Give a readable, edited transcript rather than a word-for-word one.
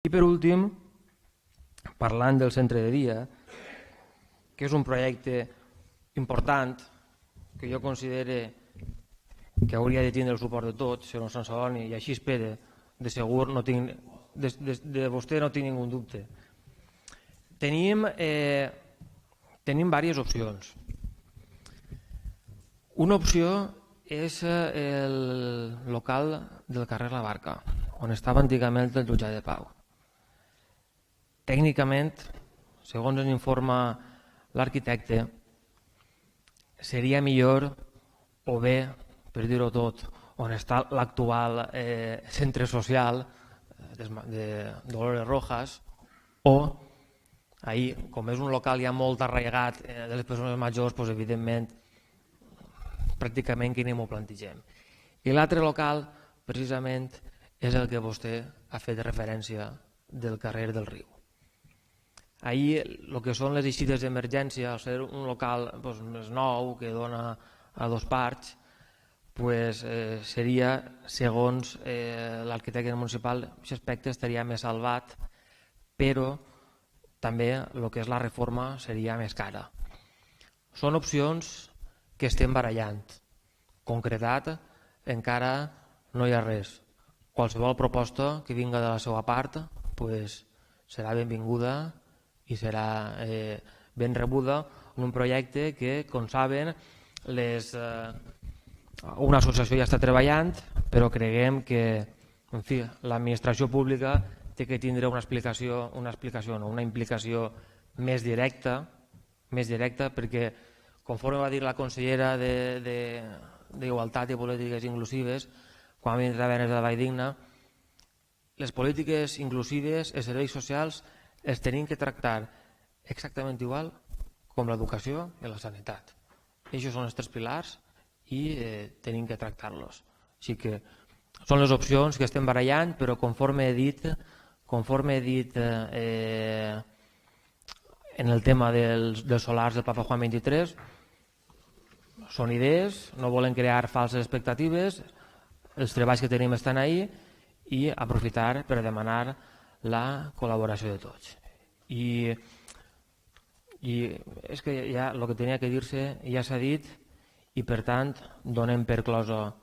I per últim, parlant del centre de dia, que és un projecte important que jo considero que hauria de tindre el suport de tots, senyor Sant Celoni, i així espero, de segur no tinc, de vostè no tinc ningú dubte. Tenim diverses opcions. Una opció és el local del carrer La Barca, on estava antigament el jutjat de pau. Tècnicament, segons ens informa l'arquitecte, seria millor, o bé, per dir-ho tot, on està l'actual centre social de Dolores Rojas, o ahir, com és un local ja molt arraigat de les persones majors, doncs, evidentment, pràcticament que ni m'ho plantegem. I l'altre local, precisament, és el que vostè ha fet referència del carrer del Riu. Ahir, el que són les eixides d'emergència, al ser un local més nou, que dona a dos parts, seria, segons l'arquitecte municipal, aquest aspecte estaria més salvat, però també el que és la reforma seria més cara. Són opcions que estem barallant. Concretat, encara no hi ha res. Qualsevol proposta que vinga de la seva part serà benvinguda i serà ben rebuda en un projecte que, com saben, una associació ja està treballant, però creguem que l'administració pública té que tindre una implicació més directa, perquè, conforme va dir la consellera d'Igualtat i Polítiques Inclusives, quan va venir a Venes de la Valldigna, les polítiques inclusives, els serveis socials, els tenim que tractar exactament igual com l'educació i la sanitat. Aquests són els tres pilars i tenim que tractar-los. Així que són les opcions que estem barallant, però conforme he dit en el tema dels solars del Papa Juan XXIII, són idees, no volen crear falses expectatives, els treballs que tenim estan ahí i aprofitar per demanar la col·laboració de tots. I és que ja el que tenia que dir-se ja s'ha dit i per tant donem per closa